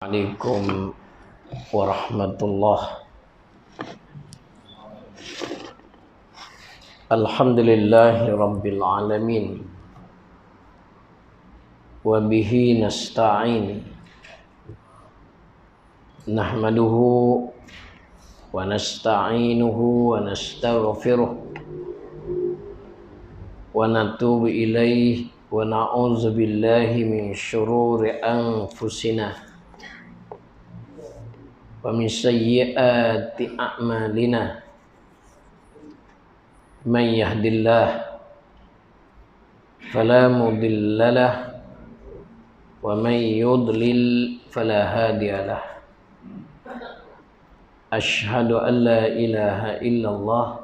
Assalamualaikum warahmatullah. Alhamdulillahi rabbil alamin. Wa bihi nasta'in. Nahmaduhu wa nasta'inuhu wa nastaghfiruh. Wa natubu ilaihi wa na'udzu billahi min syururi anfusina wa min sayyiati a'malina. Man yahdillah fala mudilla lah wa man yudlil fala hadiya lah. Asyhadu an la ilaha illallah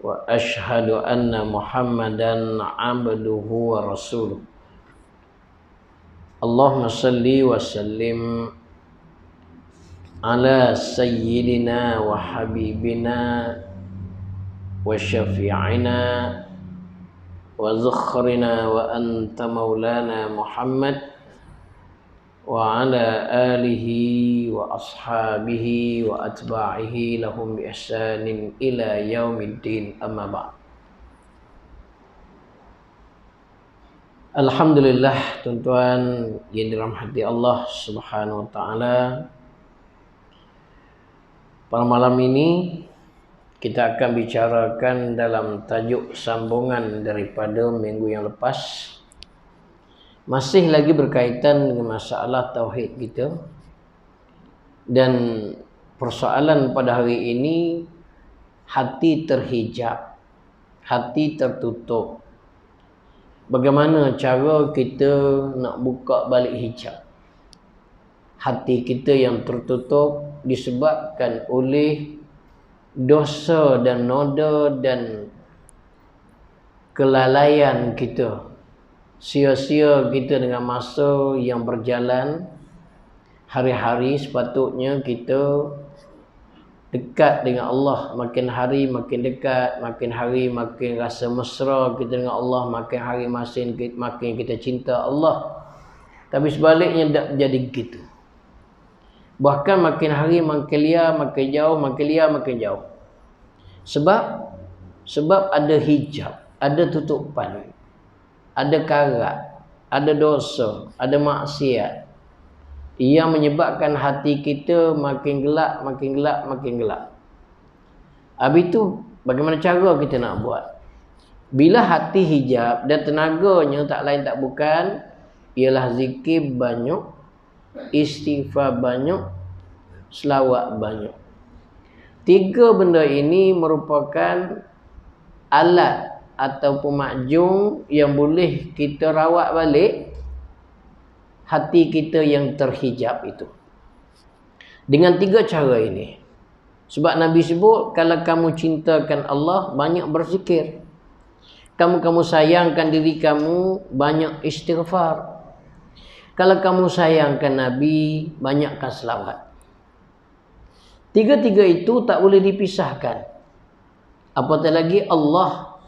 wa asyhadu anna Muhammadan abduhu wa rasuluh. Allahumma salli wa sallim ala sayyidina wa habibina wa syafi'ina wa zukhrina wa anta maulana Muhammad wa ala alihi wa ashabihi wa atba'ihi lahum bi ihsanin ila yaumiddin, amma ba'd. Alhamdulillah, tuan-tuan yang dirahmati Allah Subhanahu wa taala. Pada malam ini kita akan bicarakan dalam tajuk sambungan daripada minggu yang lepas. Masih lagi berkaitan dengan masalah tauhid kita. Dan persoalan pada hari ini, hati terhijab, hati tertutup. Bagaimana cara kita nak buka balik hijab hati kita yang tertutup disebabkan oleh dosa dan noda dan kelalaian kita, sia-sia kita dengan masa yang berjalan. Hari-hari sepatutnya kita dekat dengan Allah, makin hari makin dekat, makin hari makin rasa mesra kita dengan Allah, makin hari makin kita cinta Allah. Tapi sebaliknya tak jadi begitu. Bahkan makin hari makin liar, makin jauh, makin liar, makin jauh. Sebab ada hijab, ada tutupan, ada karat, ada dosa, ada maksiat yang menyebabkan hati kita makin gelap, makin gelap, makin gelap. Habis itu bagaimana cara kita nak buat? Bila hati hijab dan tenaganya tak lain tak bukan ialah zikir banyak, istighfar banyak, selawat banyak. Tiga benda ini merupakan alat ataupun makjung yang boleh kita rawat balik hati kita yang terhijab itu. Dengan tiga cara ini. Sebab Nabi sebut, kalau kamu cintakan Allah, banyak berzikir. Kamu sayangkan diri kamu, banyak istighfar. Kalau kamu sayangkan Nabi, banyakkan selawat. Tiga-tiga itu tak boleh dipisahkan. Apatah lagi Allah,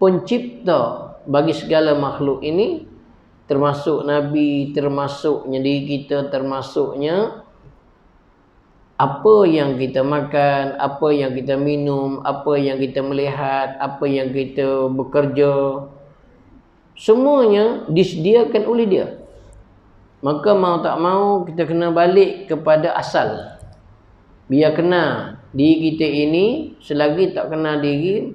pencipta bagi segala makhluk ini, termasuk Nabi, termasuknya diri kita, termasuknya apa yang kita makan, apa yang kita minum, apa yang kita melihat, apa yang kita bekerja, semuanya disediakan oleh Dia. Maka mau tak mau kita kena balik kepada asal. Biar kenal diri kita ini. Selagi tak kenal diri,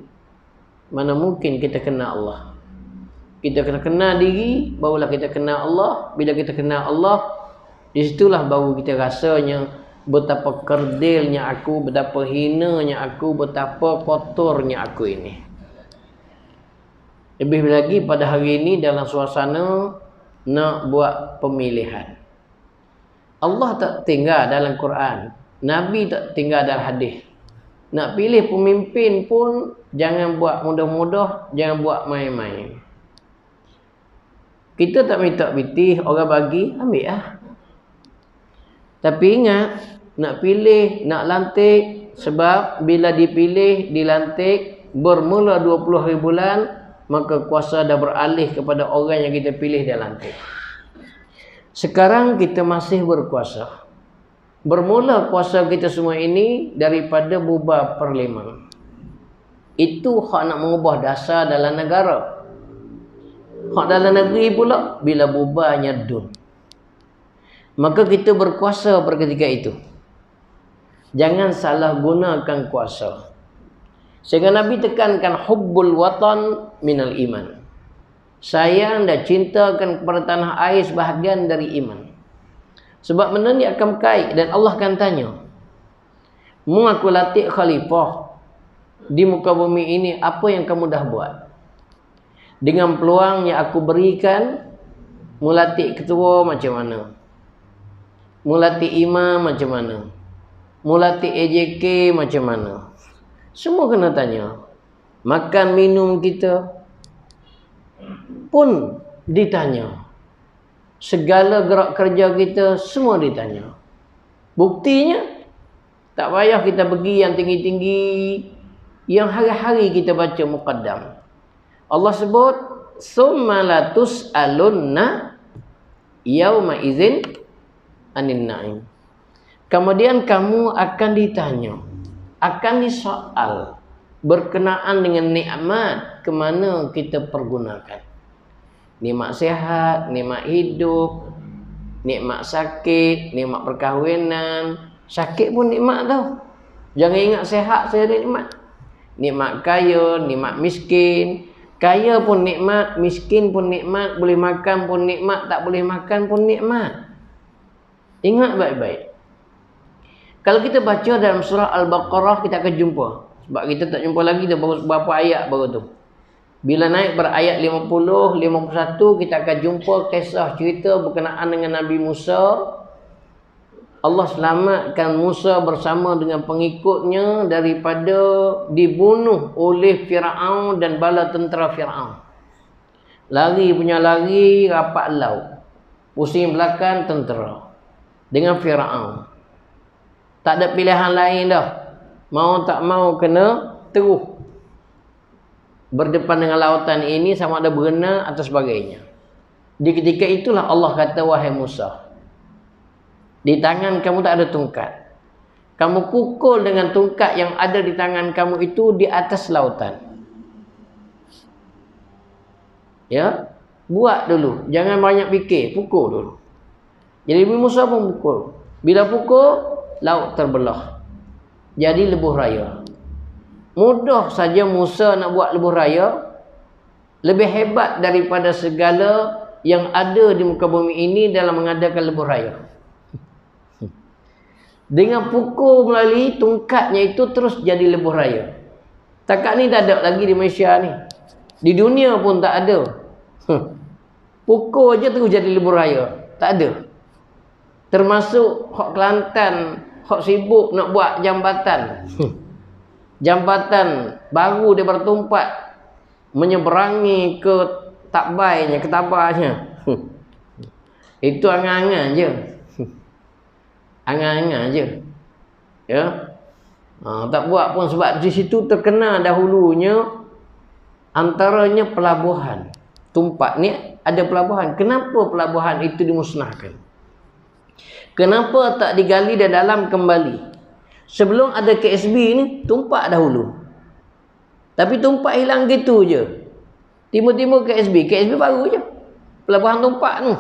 mana mungkin kita kenal Allah. Kita kena kenal diri, barulah kita kenal Allah. Bila kita kenal Allah, di situlah baru kita rasanya betapa kerdilnya aku, betapa hinanya aku, betapa kotornya aku ini. Lebih lagi pada hari ini dalam suasana nak buat pemilihan. Allah tak tinggal dalam Quran, Nabi tak tinggal dalam hadis. Nak pilih pemimpin pun jangan buat mudah-mudah, jangan buat main-main. Kita tak minta bitih, orang bagi, ambil lah. Tapi ingat, nak pilih, nak lantik, sebab bila dipilih, dilantik, bermula 20 hari bulan, maka kuasa dah beralih kepada orang yang kita pilih dan lantik. Sekarang kita masih berkuasa. Bermula kuasa kita semua ini daripada bubar parlimen. Itu hak nak mengubah dasar dalam negara. Hak dalam negeri pula bila bubarnya DUN. Maka kita berkuasa pada ketika itu. Jangan salah gunakan kuasa. Sehingga Nabi tekankan hubbul watan minal iman. Sayang dan cintakan kepada tanah air sebahagian dari iman. Sebab benda ni akan berkait dan Allah akan tanya. Mu aku latih khalifah di muka bumi ini, apa yang kamu dah buat? Dengan peluang yang aku berikan, mu latih ketua macam mana? Mu latih imam macam mana? Mu latih AJK macam mana? Semua kena tanya. Makan minum kita pun ditanya. Segala gerak kerja kita semua ditanya. Buktinya tak payah kita pergi yang tinggi-tinggi, yang hari-hari kita baca muqaddam. Allah sebut summa la tus'alunna yauma idzin anin na'im. Kemudian kamu akan ditanya, akan disoal berkenaan dengan nikmat kemana kita pergunakan. Nikmat sehat, nikmat hidup, nikmat sakit, nikmat perkahwinan. Sakit pun nikmat tau. Jangan ingat sehat saya ada nikmat. Nikmat kaya, nikmat miskin. Kaya pun nikmat, miskin pun nikmat, boleh makan pun nikmat, tak boleh makan pun nikmat. Ingat baik-baik. Kalau kita baca dalam surah Al-Baqarah, kita akan jumpa. Sebab kita tak jumpa lagi, dah baru beberapa ayat baru tu. Bila naik berayat 50, 51, kita akan jumpa kisah cerita berkenaan dengan Nabi Musa. Allah selamatkan Musa bersama dengan pengikutnya daripada dibunuh oleh Fir'aun dan bala tentera Fir'aun. Lari punya lari, rapat laut. Pusing belakang tentera dengan Fir'aun. Tak ada pilihan lain dah. Mau tak mau kena terus berdepan dengan lautan ini, sama ada berenang atau sebagainya. Di ketika itulah Allah kata, wahai Musa, di tangan kamu tak ada tongkat. Kamu pukul dengan tongkat yang ada di tangan kamu itu di atas lautan. Ya, buat dulu, jangan banyak fikir, pukul dulu. Jadi Nabi Musa pun pukul. Bila pukul, laut terbelah. Jadi lebuh raya. Mudah saja Musa nak buat lebuh raya. Lebih hebat daripada segala yang ada di muka bumi ini dalam mengadakan lebuh raya. Dengan pukul melalui tongkatnya itu terus jadi lebuh raya. Takat ni tak ada lagi di Malaysia ni. Di dunia pun tak ada. Pukul je terus jadi lebuh raya. Tak ada. Termasuk hak Kelantan, hak sibuk nak buat jambatan. Jambatan baru dia bertumpat menyeberangi ke takbainya, ke tabahnya. Itu angan-angan je. Angan-angan je. Ya. Tak buat pun sebab di situ terkena dahulunya antaranya pelabuhan. Tumpat ni ada pelabuhan. Kenapa pelabuhan itu dimusnahkan? Kenapa tak digali dan dalam kembali? Sebelum ada KSB ni, tumpak dahulu. Tapi tumpak hilang gitu je. Timbul-timbul KSB. KSB baru je. Pelabuhan tumpak tu.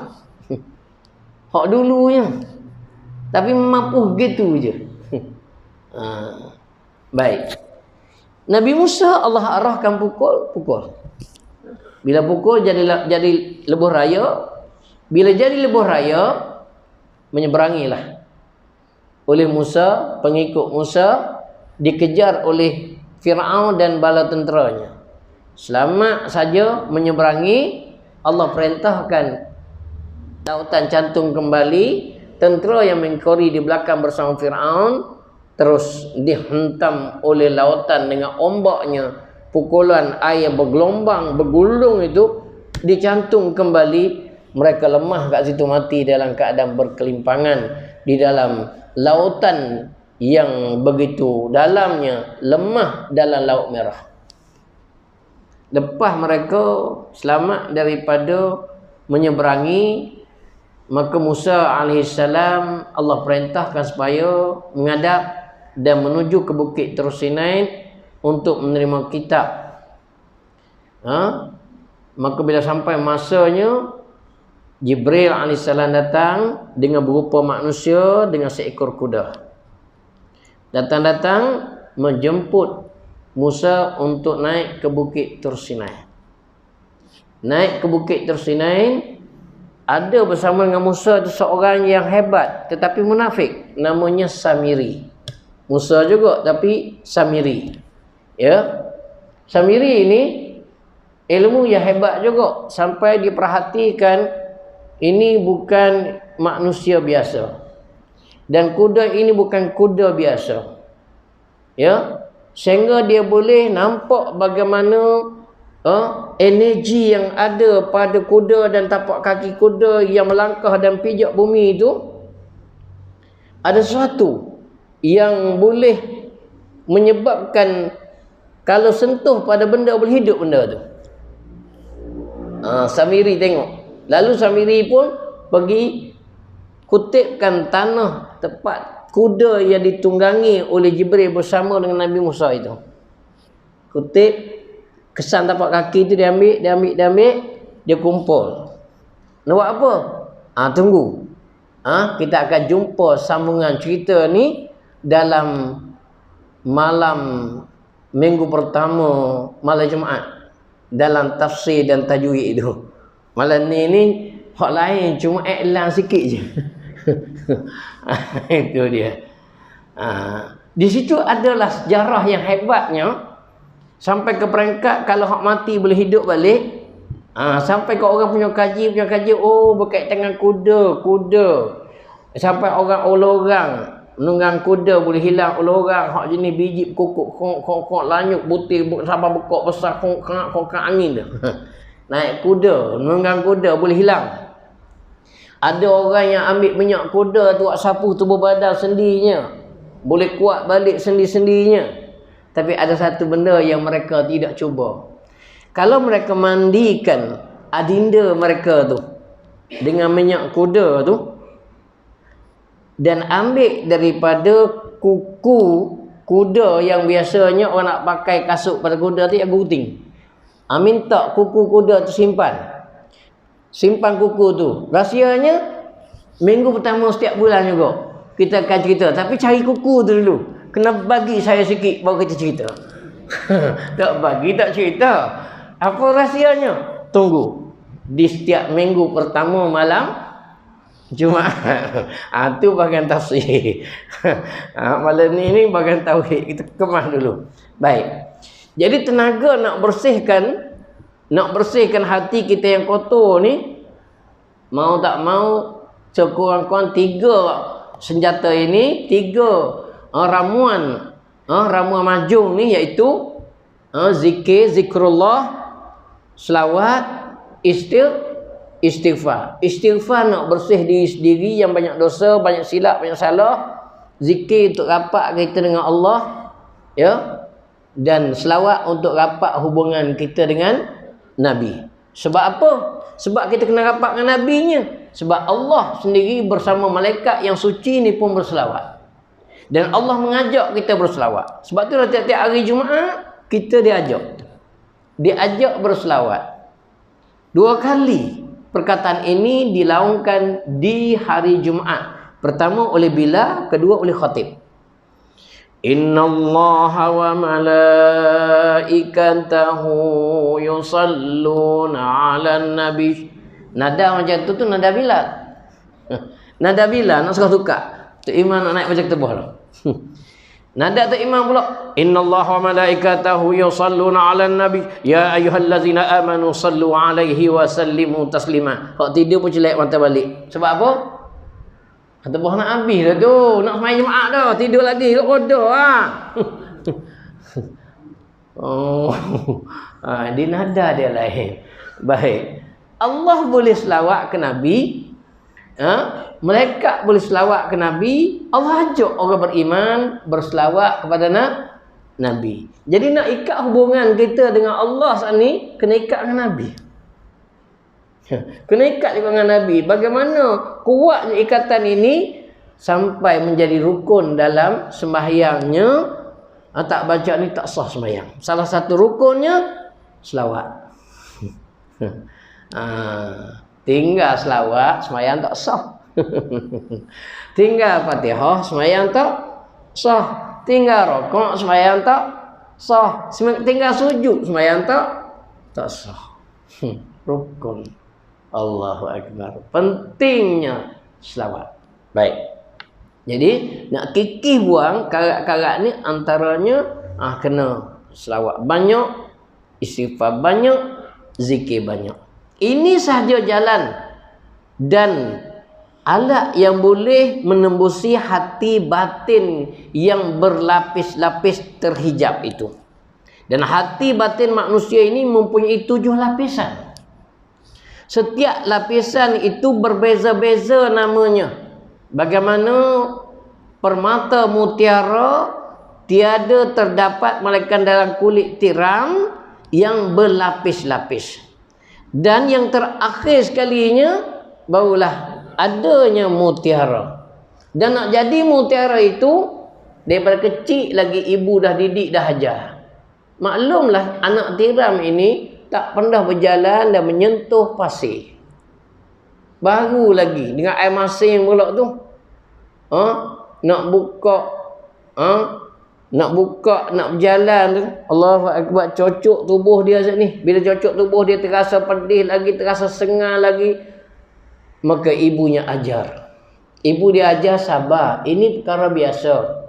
Hak dulunya. Tapi mampu gitu je. Baik. Nabi Musa Allah arahkan pukul. Bila pukul jadi lebuh raya. Bila jadi lebuh raya, menyeberangilah oleh Musa, pengikut Musa, dikejar oleh Fir'aun dan bala tenteranya. Selamat saja menyeberangi. Allah perintahkan lautan cantum kembali. Tentera yang mengikori di belakang bersama Fir'aun terus dihentam oleh lautan dengan ombaknya. Pukulan air bergelombang, bergulung itu dicantum kembali. Mereka lemah kat situ, mati dalam keadaan berkelimpangan di dalam lautan yang begitu dalamnya, lemah dalam Laut Merah. Lepas mereka selamat daripada menyeberangi, Maka Musa alaihissalam Allah perintahkan supaya menghadap dan menuju ke Bukit Tur Sinai untuk menerima kitab. Maka bila sampai masanya, Jibril alaihissalam datang dengan berupa manusia dengan seekor kuda. Datang-datang menjemput Musa untuk naik ke Bukit Tur Sinai. Naik ke Bukit Tur Sinai, ada bersama dengan Musa itu seorang yang hebat tetapi munafik, namanya Samiri. Musa juga tapi Samiri. Ya. Samiri ini ilmu yang hebat juga sampai diperhatikan ini bukan manusia biasa. Dan kuda ini bukan kuda biasa. Ya. Sehingga dia boleh nampak bagaimana energi yang ada pada kuda dan tapak kaki kuda yang melangkah dan pijak bumi itu, ada sesuatu yang boleh menyebabkan kalau sentuh pada benda boleh hidup benda tu. Samiri tengok. Lalu Samiri pun pergi kutipkan tanah tepat kuda yang ditunggangi oleh Jibril bersama dengan Nabi Musa itu. Kutip kesan tapak kaki itu dia ambil, dia kumpul. Nak buat apa? Tunggu. Kita akan jumpa sambungan cerita ni dalam malam minggu pertama, malam Jumaat, dalam tafsir dan tajwid itu. Malam ni hak lain cuma iklan sikit je. Itu dia. Di situ adalah sejarah yang hebatnya. Sampai ke peringkat kalau hak mati boleh hidup balik. Sampai ke orang punya kaji, oh berkaitan dengan kuda. Sampai orang menunggang kuda boleh hilang oleh orang. Hak jenis biji kok lanyuk butir sampai bekok besar kok angin tu. Naik kuda, menunggang kuda boleh hilang. Ada orang yang ambil minyak kuda tu sapu tubuh badan sendinya, boleh kuat balik sendi-sendinya. Tapi ada satu benda yang mereka tidak cuba. Kalau mereka mandikan adinda mereka tu dengan minyak kuda tu dan ambil daripada kuku kuda yang biasanya orang nak pakai kasut pada kuda tu yang gunting. Minta kuku kuda tu simpan kuku tu. Rahsianya minggu pertama setiap bulan juga kita akan cerita, tapi cari kuku tu dulu. Kena bagi saya sikit baru kita cerita. Tak bagi tak cerita. Apa rahsianya? Tunggu. Di setiap minggu pertama malam Jumaat. Tu bahagian tafsir. Malam ni bahagian tauhid. Kita kemas dulu. Baik. Jadi tenaga nak bersihkan hati kita yang kotor ni, mau tak mau sekurang-kurang 3 senjata ini, 3 ramuan majung ni, iaitu zikrullah, selawat, istighfar. Istighfar nak bersih diri sendiri yang banyak dosa, banyak silap, banyak salah. Zikir untuk rapat kita dengan Allah, ya. Dan selawat untuk rapat hubungan kita dengan Nabi. Sebab apa? Sebab kita kena rapat dengan Nabinya. Sebab Allah sendiri bersama malaikat yang suci ni pun berselawat. Dan Allah mengajak kita berselawat. Sebab tu tiap-tiap hari Jumaat kita diajak berselawat. 2 kali perkataan ini dilaungkan di hari Jumaat. Pertama oleh Bilal, kedua oleh khatib. Innallaha wa malaikatahu yusalluna 'alan nabi. Nada macam tu nada Bilal. Nada Bilal nak suka-suka. Tok Iman nak naik macam ketebah lah. Nada Tok Iman pula. Innallaha wa malaikatahu yusalluna 'alan nabi ya ayyuhallazina amanu sallu 'alaihi wa sallimu taslima. Hak tidur pun celak mata balik. Sebab apa? Ketebah nak habis dah tu. Nak sembahyang Jumaat dah. Tidur lagi. Kau bodoh dia nada dia lain. Baik. Allah boleh selawat ke Nabi. Malaikat boleh selawat ke Nabi. Allah ajak orang beriman berselawat kepada Nabi. Jadi nak ikat hubungan kita dengan Allah saat ni, kena ikat dengan Nabi. Kena ikat juga dengan Nabi. Bagaimana kuatnya ikatan ini sampai menjadi rukun dalam sembahyangnya. Tak baca ni tak sah sembahyang. Salah satu rukunnya selawat. Tinggal selawat sembahyang tak sah. Tinggal Fatihah sembahyang tak sah. Tinggal rokok sembahyang tak sah. Tinggal sujud sembahyang tak sah. Rukun. Allahu Akbar. Pentingnya selawat. Baik. Jadi nak kikih buang karat-karat ni antaranya kena selawat banyak, istighfar banyak, zikir banyak. Ini sahaja jalan dan alat yang boleh menembusi hati batin yang berlapis-lapis terhijab itu. Dan hati batin manusia ini mempunyai 7 lapisan. Setiap lapisan itu berbeza-beza namanya. Bagaimana permata mutiara tiada terdapat melainkan dalam kulit tiram yang berlapis-lapis. Dan yang terakhir sekalinya barulah adanya mutiara. Dan nak jadi mutiara itu daripada kecil lagi ibu dah didik, dah ajar. Maklumlah anak tiram ini tak pernah berjalan dan menyentuh pasir. Baru lagi dengan air masin pula tu. Nak buka, nak berjalan tu. Allahu Akbar, cocok tubuh dia saat ni. Bila cocok tubuh dia terasa pedih lagi, terasa sengal lagi. Maka ibunya ajar. Ibu dia ajar sabar. Ini perkara biasa.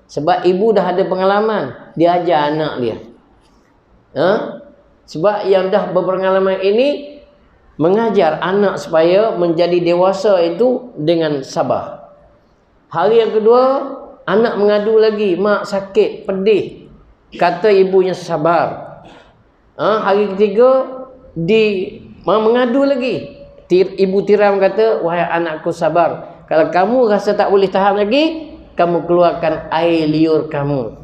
Sebab ibu dah ada pengalaman. Dia ajar anak dia. Sebab yang dah berpengalaman ini mengajar anak supaya menjadi dewasa itu dengan sabar. Hari yang kedua, anak mengadu lagi. Mak sakit, pedih. Kata ibunya sabar. Hari ketiga, mengadu lagi. Ibu tiram kata, wahai anakku sabar. Kalau kamu rasa tak boleh tahan lagi, kamu keluarkan air liur kamu.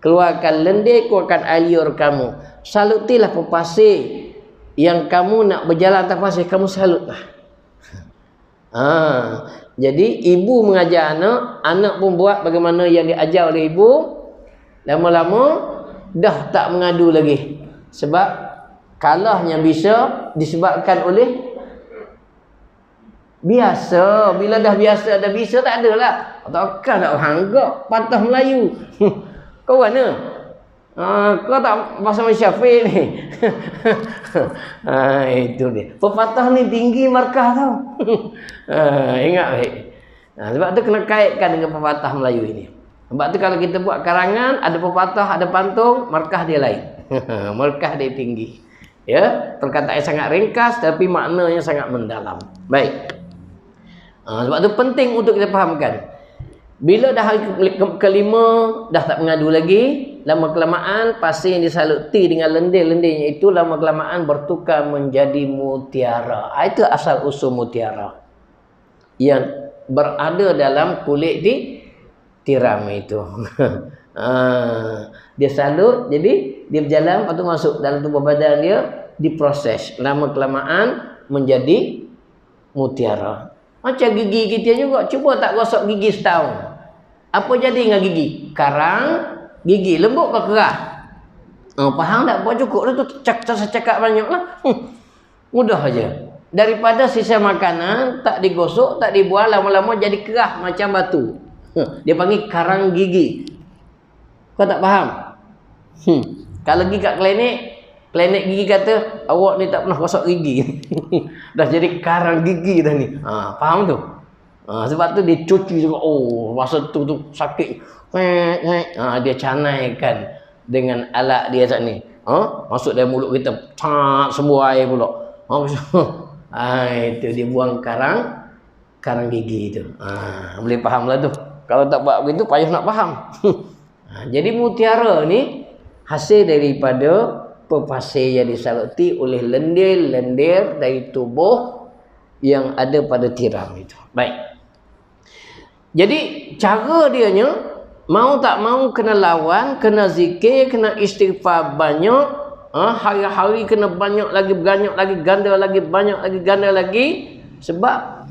Keluarkan lendir, keluarkan air liur kamu. Salutilah pepasir. Yang kamu nak berjalan atas pasir, kamu salutlah. Jadi ibu mengajar anak, anak pun buat bagaimana yang diajar oleh ibu. Lama-lama dah tak mengadu lagi. Sebab kalahnya bisa disebabkan oleh biasa. Bila dah biasa, dah bisa tak adalah. Takkan nak hanggap patah Melayu. Kau mana? Kau tak bahasa Syafi'i ni. Itu dia. Pepatah ni tinggi markah tau. Ingat baik. Sebab tu kena kaitkan dengan pepatah Melayu ini. Sebab tu kalau kita buat karangan, ada pepatah, ada pantun, markah dia lain. Markah dia tinggi. Ya, perkataan sangat ringkas tapi maknanya sangat mendalam. Baik. Sebab tu penting untuk kita fahamkan. Bila dah hari kelima dah tak mengadu lagi, lama kelamaan pasir yang disaluti dengan lendir-lendirnya itu lama kelamaan bertukar menjadi mutiara. Itu asal usul mutiara yang berada dalam kulit di tiram itu. Dia salut, jadi dia berjalan, lepas tu masuk dalam tubuh badan dia, diproses. Lama kelamaan menjadi mutiara. Macam gigi kita juga, cuba tak gosok gigi setahun. Apa jadi dengan gigi? Karang gigi, lembut ke keras? Faham tak? Buat cukup lah tu, cakap banyak lah. Mudah aja. Daripada sisa makanan, tak digosok, tak dibuang, lama-lama jadi keras macam batu. Dia panggil karang gigi. Kau tak faham? Kalau pergi kat klinik gigi kata, awak ni tak pernah gosok gigi. Dah jadi karang gigi dah ni. Faham tu? Sebab tu dia cuci juga. Masa tu sakit. Dia canaikan dengan alat dia saat ni. Masuk dalam mulut kita. Semua air pula. Itu dia buang karang gigi tu. Boleh faham lah tu. Kalau tak buat begitu, payah nak faham. Jadi mutiara ni hasil daripada pepasir yang disaluti oleh lendir-lendir dari tubuh yang ada pada tiram itu. Baik. Jadi cara dianya, mau tak mau kena lawan, kena zikir, kena istighfar banyak, Hari-hari kena banyak lagi, ganda lagi, banyak lagi, ganda lagi. Sebab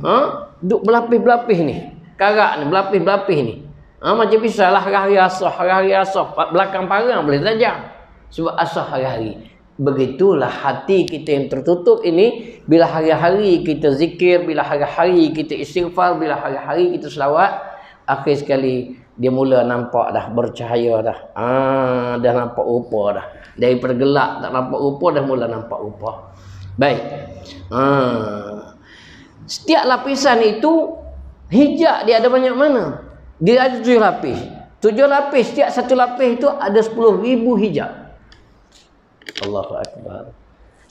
duk berlapis-berlapis ni. Karak ni, berlapis-berlapis ni. Macam bisalah hari-hari asah. Belakang parang boleh tajam. Sebab asah hari-hari. Begitulah hati kita yang tertutup ini. Bila hari-hari kita zikir, bila hari-hari kita istighfar, bila hari-hari kita selawat, akhir sekali dia mula nampak dah, bercahaya dah. Dah nampak rupa dah. Daripada gelap tak nampak rupa, dah mula nampak rupa. Baik. Setiap lapisan itu hijab dia ada banyak mana? Dia ada 7 lapis. 7 lapis, setiap satu lapis itu ada 10,000 hijab. Allahu Akbar.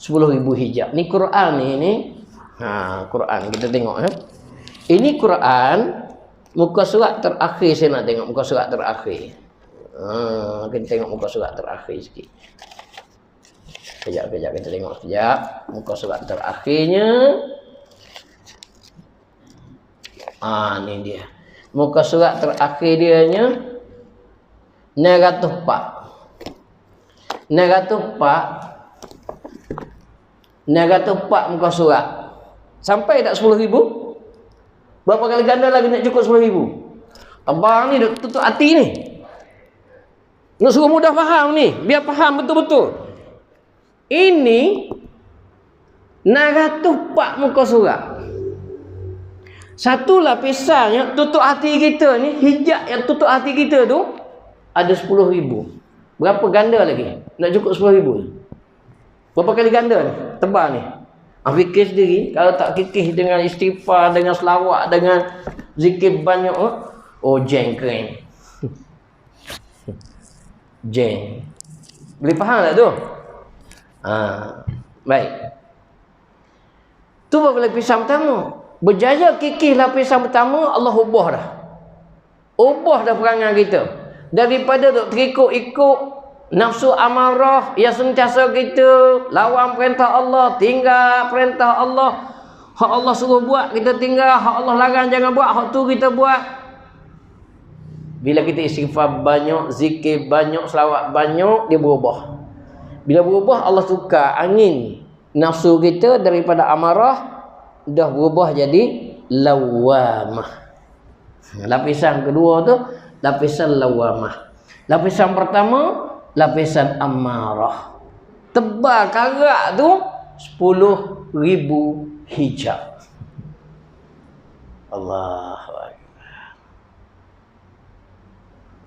10,000 hijab. Ni Quran ni. Quran kita tengok Ini Quran muka surat terakhir, saya nak tengok muka surat terakhir. Kita tengok muka surat terakhir sikit. Kejap kita tengok sekejap muka surat terakhirnya. Ni dia. Muka surat terakhir dia nya 904. 904 muka surat. Sampai tak 10,000? Berapa kali ganda lagi nak cukup 10,000? Abang ni duk tutup hati ni. Nak suruh mudah faham ni, biar faham betul-betul. Ini 904 muka surat. Satu lapisan yang tutup hati kita ni, hijab yang tutup hati kita tu ada 10,000. Berapa ganda lagi nak cukup 10,000? Berapa kali ganda ni? Tebal ni. Fikir sendiri, kalau tak kikih dengan istighfar, dengan selawat, dengan zikir banyak, jeng kering. Jeng. Boleh faham tak tu? Baik. Tu baru lapisan pertama. Berjaya kikih lapisan pertama, Allah ubah dah. Ubah dah perangai kita. Daripada duk terikut-ikut nafsu amarah yang sentiasa kita lawan perintah Allah, tinggal perintah Allah. Hak Allah suruh buat kita tinggal, hak Allah larang jangan buat, hak tu kita buat. Bila kita istighfar banyak, zikir banyak, selawat banyak, dia berubah. Bila berubah, Allah tukar angin nafsu kita daripada amarah dah berubah jadi lawamah. Lapisan kedua tu lapisan lawamah. Lapisan pertama lapisan amarah. Tebal karat tu 10,000 hijab. Allahu Akbar.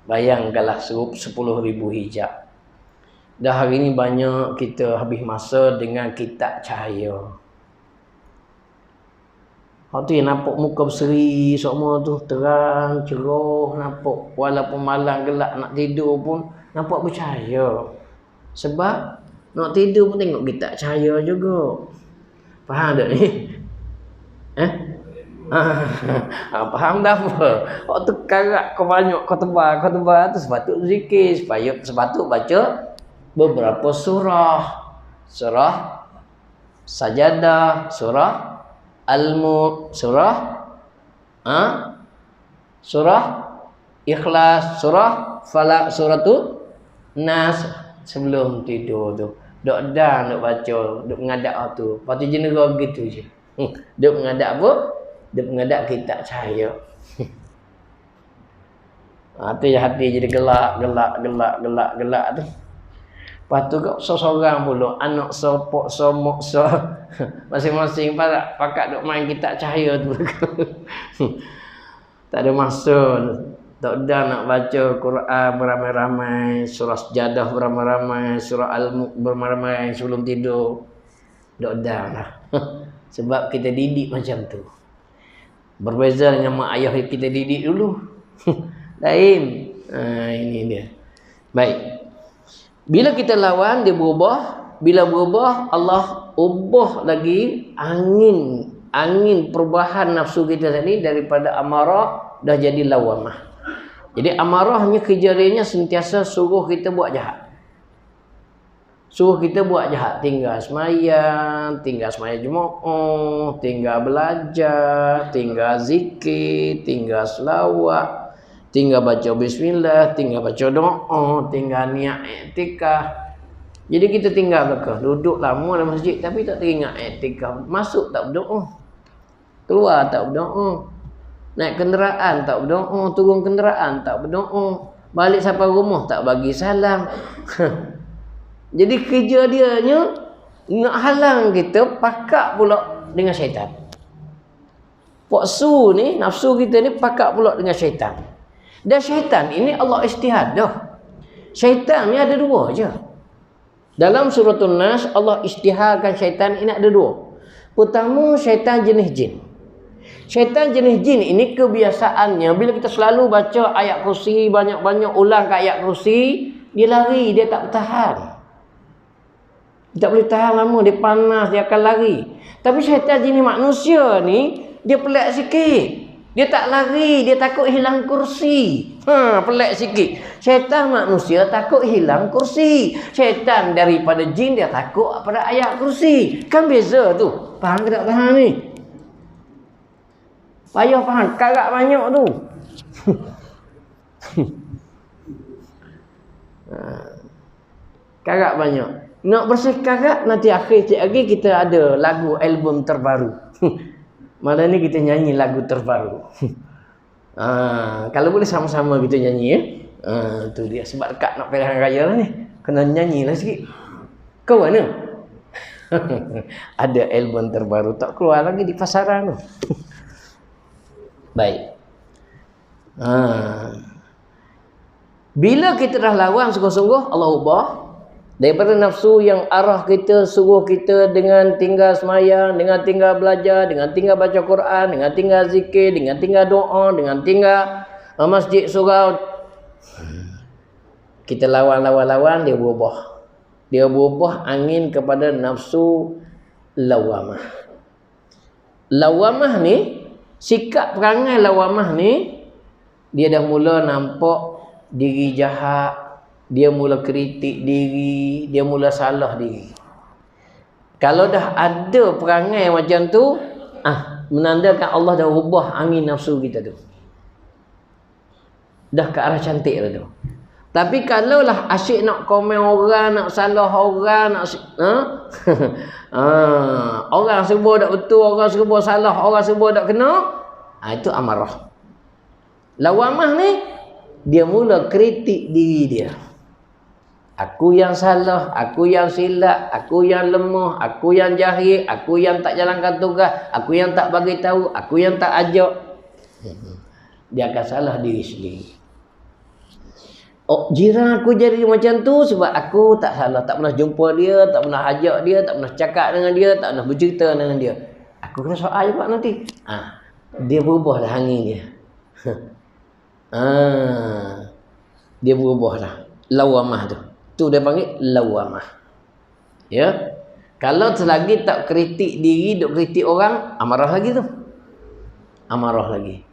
Bayangkanlah 10,000 hijab. Dah hari ni banyak kita habis masa dengan kitab cahaya. Hak tu yang nampak muka berseri semua tu terang, cerah nampak. Walaupun malam gelap nak tidur pun nampak bercahaya. Sebab nak tidur pun tengok kitab cahaya juga. Faham tak ni? Faham dah apa? Hak tu karat kau banyak, kau tebal tu sepatut zikir, sepatut baca beberapa surah. Surah Sajadah, surah Al-Mulk, surah Ikhlas, surah Falaq, surah tu Nas. Sebelum tidur tu dok dah nak baca, dok mengadap tu. Lepas tu jenera gitu je. Dok mengadap apa? Dok mengadap kitab cahaya. Hati jadi gelak tu. Lepas tu kau seorang pula anak sopok somok masing-masing pakat duk main kitab cahaya tu. Tak ada masa. Tak ada nak baca Quran beramai-ramai, surah Sajadah beramai-ramai, surah Al-Mulk beramai-ramai sebelum tidur. Tak ada lah. Sebab kita didik macam tu. Berbeza dengan mak ayah yang kita didik dulu. Lain. Ini dia. Baik. Bila kita lawan, dia berubah. Bila berubah, Allah ubah lagi angin perubahan nafsu kita tadi daripada amarah dah jadi lawamah. Jadi amarahnya kejadiannya sentiasa suruh kita buat jahat. Suruh kita buat jahat. Tinggal semayang Jumaat, tinggal belajar, tinggal zikir, tinggal selawat, tinggal baca bismillah, tinggal baca doa, tinggal niat iktikaf. Jadi kita tinggal belakang, duduk lama dalam masjid tapi tak teringat i'tikaf. Masuk tak berdoa. Keluar tak berdoa. Naik kenderaan tak berdoa, turun kenderaan tak berdoa. Balik sampai rumah tak bagi salam. Jadi kerja dia nak halang kita pakak pula dengan syaitan. Nafsu ni, nafsu kita ni pakak pula dengan syaitan. Dan syaitan ini Allah istihad dah. Syaitan ni ada dua je. Dalam surah An-Nas Allah istiharkan syaitan ini ada dua. Pertama, syaitan jenis jin. Syaitan jenis jin ini kebiasaannya bila kita selalu baca ayat kursi, banyak-banyak ulang ke ayat kursi, dia lari, dia tak bertahan. Dia tak boleh tahan lama, dia panas, dia akan lari. Tapi syaitan jenis manusia ni, dia pelik sikit. Dia tak lari, dia takut hilang kursi. Pelik sikit. Syaitan manusia takut hilang kursi. Syaitan daripada jin dia takut pada ayat kursi. Kan beza tu. Faham ke tak faham ni? Payah faham. Karat banyak tu. Karat banyak. Nak bersih karat, nanti akhir lagi kita ada lagu album terbaru. Malam ni kita nyanyi lagu terbaru. Kalau boleh sama-sama kita nyanyi ya. Tu dia sebab dekat nak pilihan raya lah ni. Kena nyanyilah sikit. Kau mana? Ada album terbaru tak keluar lagi di pasaran tu. Baik. Bila kita dah lawan sungguh-sungguh, Allah ubah daripada nafsu yang arah kita, suruh kita dengan tinggal semayang, dengan tinggal belajar, dengan tinggal baca Quran, dengan tinggal zikir, dengan tinggal doa, dengan tinggal masjid surau. Kita lawan, dia berubah. Dia berubah angin kepada nafsu lawamah. Lawamah ni, sikap perangai lawamah ni, dia dah mula nampak diri jahat, dia mula kritik diri, dia mula salah diri. Kalau dah ada perangai macam tu, menandakan Allah dah ubah angin nafsu kita tu. Dah ke arah cantik dah tu. Tapi kalaulah asyik nak komen orang, nak salah orang, nak orang sebut tak betul, orang sebut salah, orang sebut tak kena, itu amarah. Lawamah ni, dia mula kritik diri dia. Aku yang salah, aku yang silap, aku yang lemah, aku yang jahil, aku yang tak jalankan tugas, aku yang tak bagi tahu, aku yang tak ajak. Dia akan salah diri sendiri. Oh, jiran aku jadi macam tu sebab aku tak salah, tak pernah jumpa dia, tak pernah ajak dia, tak pernah cakap dengan dia, tak pernah bercerita dengan dia. Aku kena soal juga nanti. Dia berubah dah angin dia. Dia berubah dah. Lawamah tu. Tu dia panggil lawamah. Ya. Kalau selagi tak kritik diri, duk kritik orang, amarah lagi tu. Amarah lagi.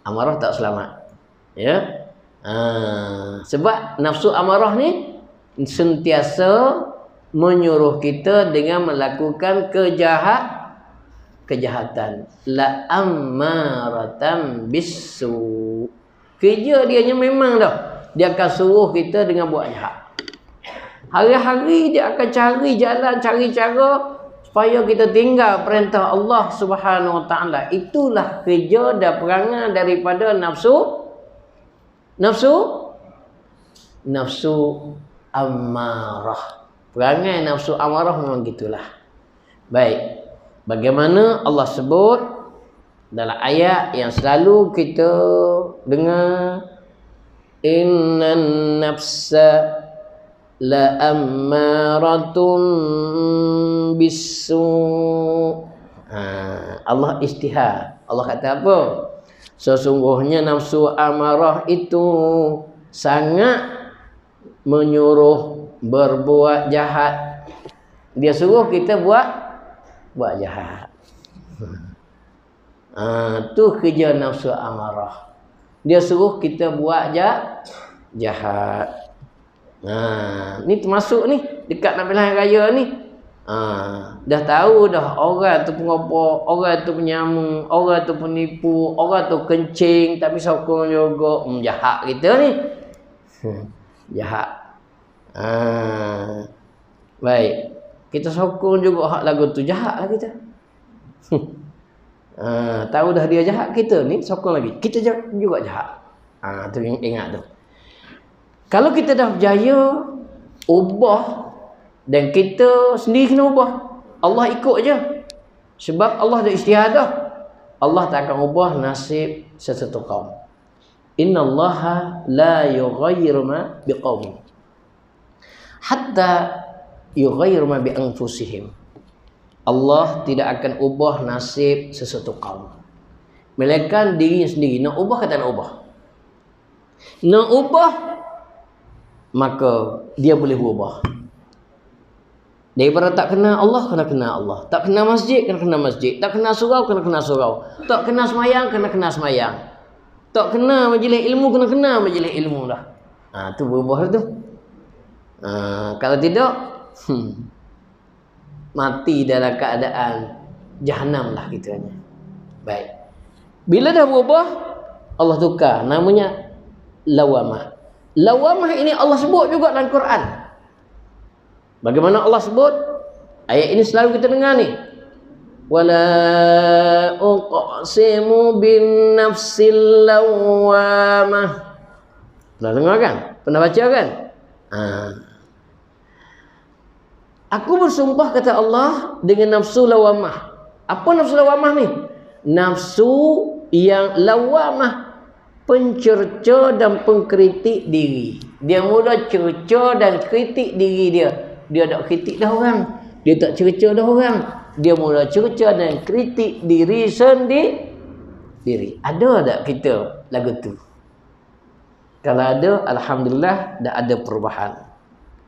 Amarah tak selamat. Ya. Sebab nafsu amarah ni sentiasa menyuruh kita dengan melakukan kejahatan. La ammaratan bisu. Kerja dianya memang dah. Dia akan suruh kita dengan buat jahat. Hari-hari dia akan cari jalan, cari cara supaya kita tinggal perintah Allah Subhanahu Wa Taala. Itulah kerja dan perangai daripada nafsu amarah. Perangai nafsu amarah memang gitulah. Baik. Bagaimana Allah sebut dalam ayat yang selalu kita dengar, innan nafsa la ammaratun bisu. Allah istihad. Allah kata apa? Sesungguhnya nafsu amarah itu sangat menyuruh berbuat jahat. Dia suruh kita buat jahat. Tu kerja nafsu amarah. Dia suruh kita buat jahat. Ni termasuk ni dekat nak pilihan raya ni. Dah tahu dah orang tu pengopok, orang tu penyamun, orang tu penipu, orang tu kencing tapi sokong juga jahat kita ni. Jahat. Baik. Kita sokong juga hak lagu tu, jahat lah kita. Tahu dah dia jahat, kita ni sokong lagi. Kita juga jahat. Tu ingat tu. Kalau kita dah berjaya ubah, dan kita sendiri kena ubah, Allah ikut je. Sebab Allah dah istihadah. Allah tak akan ubah nasib sesuatu kaum. Innallaha la yughayyiru ma biqaumin hatta yughayyiru ma bi anfusihim. Allah tidak akan ubah nasib sesuatu kaum, melainkan diri sendiri. Nak ubah ke tak nak ubah? Nak ubah, maka dia boleh berubah. Daripada tak kenal Allah, kena Allah. Tak kenal masjid, kena masjid. Tak kenal surau, kena surau. Tak kenal semayang, kena semayang. Tak kenal majlis ilmu, kena majlis ilmu dah. Tu berubah tu. Kalau tidak, mati dalam keadaan jahanam lah kita hanya. Baik. Bila dah berubah, Allah tukar. Namanya lawamah. Lawamah ini Allah sebut juga dalam Quran. Bagaimana Allah sebut? Ayat ini selalu kita dengar ni. Wala uqsimu bin nafsil lawamah. Pernah dengar kan? Pernah baca kan? Aku bersumpah, kata Allah, dengan nafsu lawamah. Apa nafsu lawamah ni? Nafsu yang lawamah, pencerca dan pengkritik diri. Dia mula cerca dan kritik diri dia. Dia tak kritik dah orang, dia tak cerca dah orang. Dia mula cerca dan kritik diri sendiri. Ada tak kita lagu tu? Kalau ada, alhamdulillah, dah ada perubahan.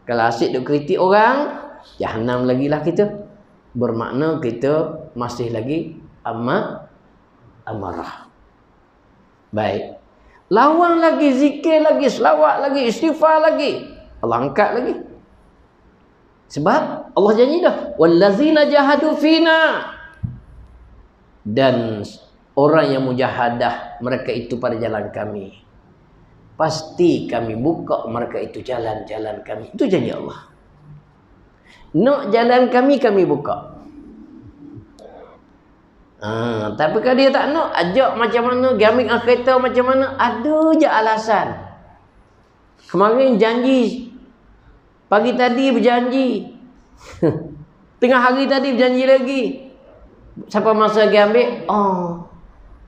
Kalau asyik duk kritik orang, jahanam lagi lah kita. Bermakna kita masih lagi amarah. Baik. Lawan lagi, zikir lagi, selawat lagi, istighfar lagi, Allah angkat lagi. Sebab Allah janji dah, wallazina jahadu fina, dan orang yang mujahadah mereka itu pada jalan kami, pasti kami buka mereka itu jalan-jalan kami. Itu janji Allah. Nak jalan kami buka. Tapi kalau dia tak nak, ajak macam mana, gaming kereta macam mana, ada je alasan. Kemarin janji, pagi tadi berjanji, tengah hari tadi berjanji lagi, sampai masa dia ambil,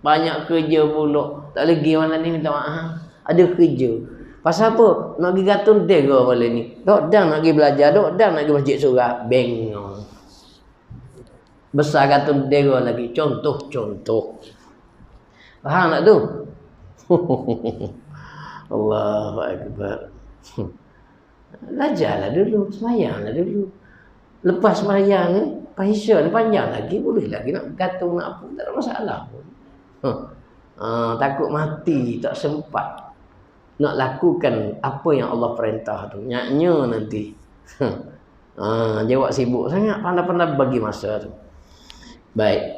banyak kerja pula, tak lagi mana ni, minta maaf, ada kerja. Pasal apa? Nak pergi Gatun Dega malam ni, dok dah nak pergi belajar, dok dah nak pergi masjid surah. Bengong. Besar Gatun Dega lagi, contoh. Faham tak tu? Allahu Akbar. Belajarlah dulu, semayanglah dulu. Lepas semayang ni, Pahisya ni panjang lagi, boleh lagi nak gantung nak apa, tak ada masalah pun. Takut mati, tak sempat nak lakukan apa yang Allah perintah tu. Nyaknya nanti. Jawab sibuk sangat, pandai-pandai bagi masa tu. Baik.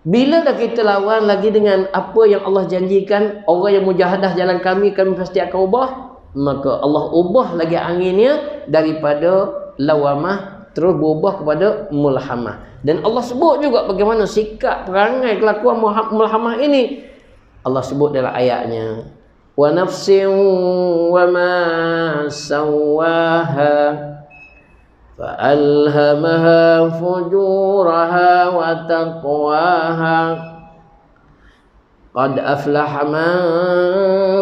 Bila dah kita lawan lagi dengan apa yang Allah janjikan, orang yang mujahadah jalan kami pasti akan ubah, maka Allah ubah lagi anginnya daripada lawamah terus berubah kepada mulhamah. Dan Allah sebut juga bagaimana sikap, perangai, kelakuan mulhamah ini. Allah sebut dalam ayatnya, wa nafsin wa ma sawwaha fa'alhamaha fujuraha wa taqwaha qad aflaha man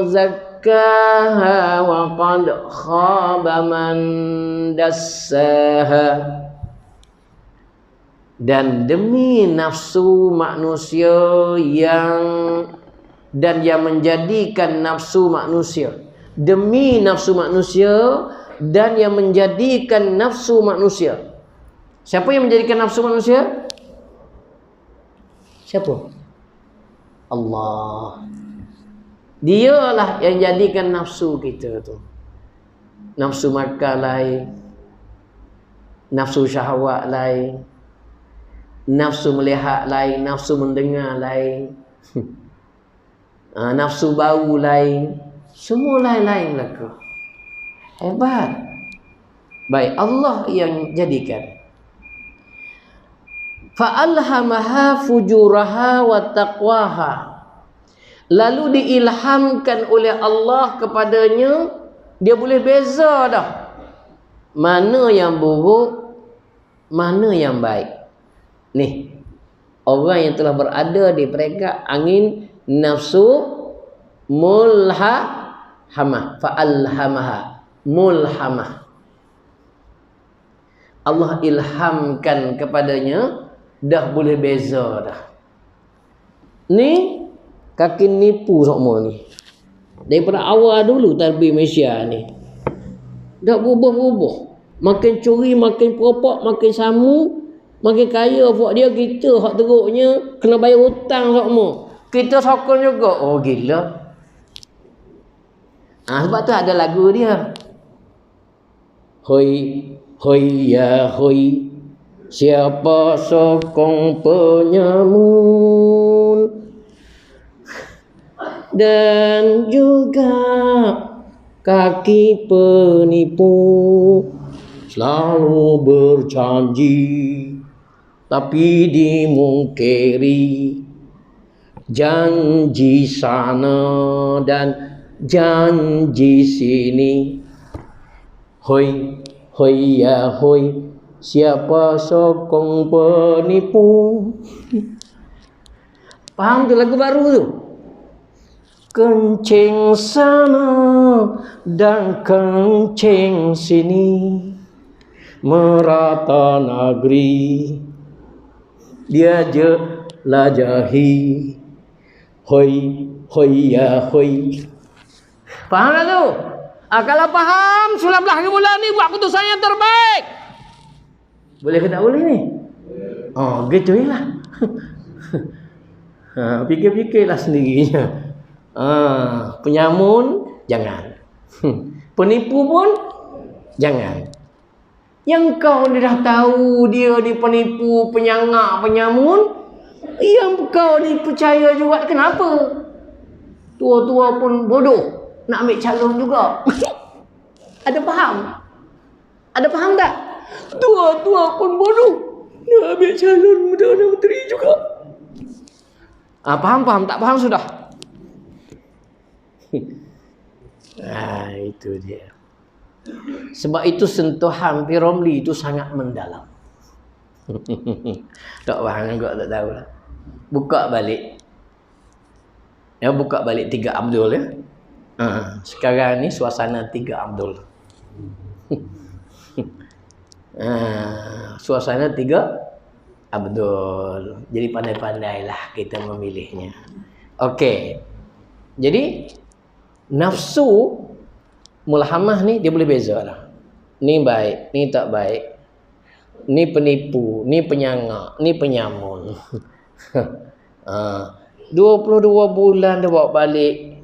zakkaha wa qad khaba man dassaha. Dan demi nafsu manusia yang menjadikan nafsu manusia, demi nafsu manusia dan yang menjadikan nafsu manusia. Siapa yang menjadikan nafsu manusia? Siapa? Allah. Dialah yang jadikan nafsu kita tu. Nafsu makan lain, nafsu syahwat lain, nafsu melihat lain, nafsu mendengar lain, nafsu bau lain, semua lain-lain berlaku. Hebat. Baik, Allah yang jadikan. Fa'alhamaha fujuraha wa taqwaha. Lalu diilhamkan oleh Allah kepadanya, dia boleh beza dah mana yang buruk, mana yang baik. Ni, orang yang telah berada di peringkat angin nafsu mulhamah, fa'alhamaha mulhamah. Allah ilhamkan kepadanya, dah boleh beza dah. Ni kaki nipu semua ni. Daripada awal dulu tarbiyah Malaysia ni. Dah berubah-ubah. Makin curi, makin peropak, makin samu, makin kaya buat dia. Kita hak teruknya kena bayar hutang semua. Kita sokong juga. Oh gila. Sebab tu ada lagu dia. Hoi, hoi ya hoi, siapa sokong penyamun dan juga kaki penipu, selalu berjanji tapi dimungkiri, janji sana dan janji sini. Hoi, hoi ya hoi, siapa sokong penipu. Faham tu lagu baru tu? Kencing sana dan kencing sini, merata negeri dia jelajahi. Hoi, hoi ya hoi. Faham tak tu? Kalau faham, 19 bulan ni buat keputusan yang terbaik. Boleh ke tak boleh ni? Oh, gitu je lah. Fikir-fikirlah sendirinya. Penyamun jangan. Penipu pun jangan. Yang kau ni dah tahu dia ni penipu, penyangak, penyamun, yang kau ni percaya juga, kenapa? Tua-tua pun bodoh nak ambil calon juga. Ada faham? Ada faham tak? Tua-tua pun bodoh nak ambil calon Perdana Menteri juga. Faham? Tak faham sudah? Itu dia. Sebab itu sentuhan P.Ramlee itu sangat mendalam. Tak faham juga, tak tahu lah. Buka balik. Buka balik 3 Abdul ya. Sekarang ni suasana 3 Abdul. Suasana 3 Abdul. Jadi pandai-pandailah kita memilihnya. Okey. Jadi nafsu mulhamah ni dia boleh beza lah. Ni baik, ni tak baik. Ni penipu, ni penyangak, ni penyamun. 22 bulan dia bawa balik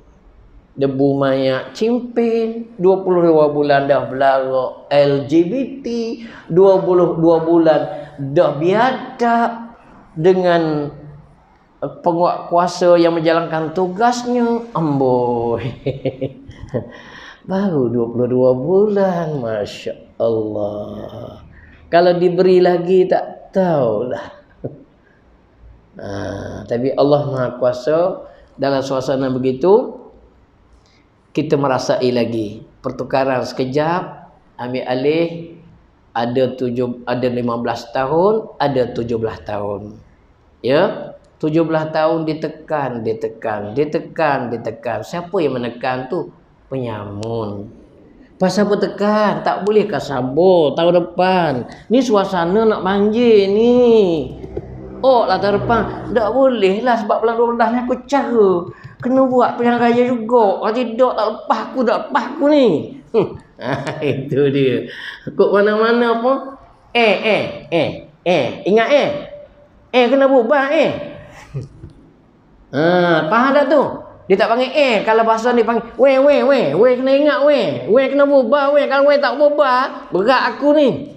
debu mayat cimpin, 22 bulan dah belara LGBT, 22 bulan dah biadab dengan penguat kuasa yang menjalankan tugasnya. Amboi. Baru 22 bulan, Masya Allah. Kalau diberi lagi tak tahulah. Tapi Allah Maha Kuasa. Dalam suasana begitu, kita merasai lagi pertukaran sekejap, ambil alih. Ada 15 tahun, ada 17 tahun. Ya, 17 tahun ditekan. Siapa yang menekan tu? Penyamun. Pasal apa tekan? Tak bolehkah sabar tahun depan? Ni suasana nak banjir ni. Lah tahun depan. Tak boleh lah sebab bulan 12 ni aku cara. Kena buat pilihan raya juga. Kalau tidak tak lepas aku ni. Itu dia. Kok mana-mana pun. Ingat kena berubah faham tak tu? Dia tak panggil kalau bahasa ni panggil weh kena ingat weh kena berubah kalau weh tak berubah berat aku ni.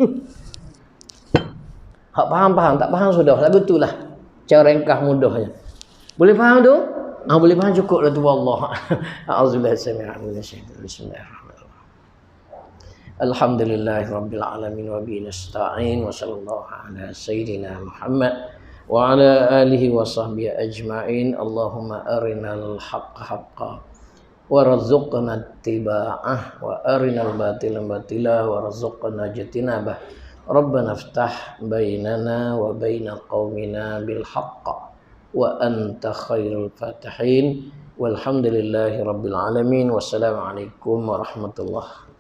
Hak faham tak faham sudah lah, betul lah cara ringkas mudahnya. Boleh faham tu? Boleh faham cukup lah tu Allah. Auzubillahi minasyaitanir rajim. Bismillahirrahmanirrahim. Alhamdulillahirabbil alamin wa bihi nasta'in wa sallallahu ala sayyidina Muhammad wa ala alihi wa sahbihi ajma'in. Allahumma arinal haqqa haqqan warzuqna ittiba'ah wa arinal batila batila warzuqna ijtinabah. Rabbana iftah bainana wa baina qaumina bil haqq wa anta khairul fatihin. Walhamdulillahi rabbil alamin. Wassalamualaikum warahmatullahi wabarakatuh.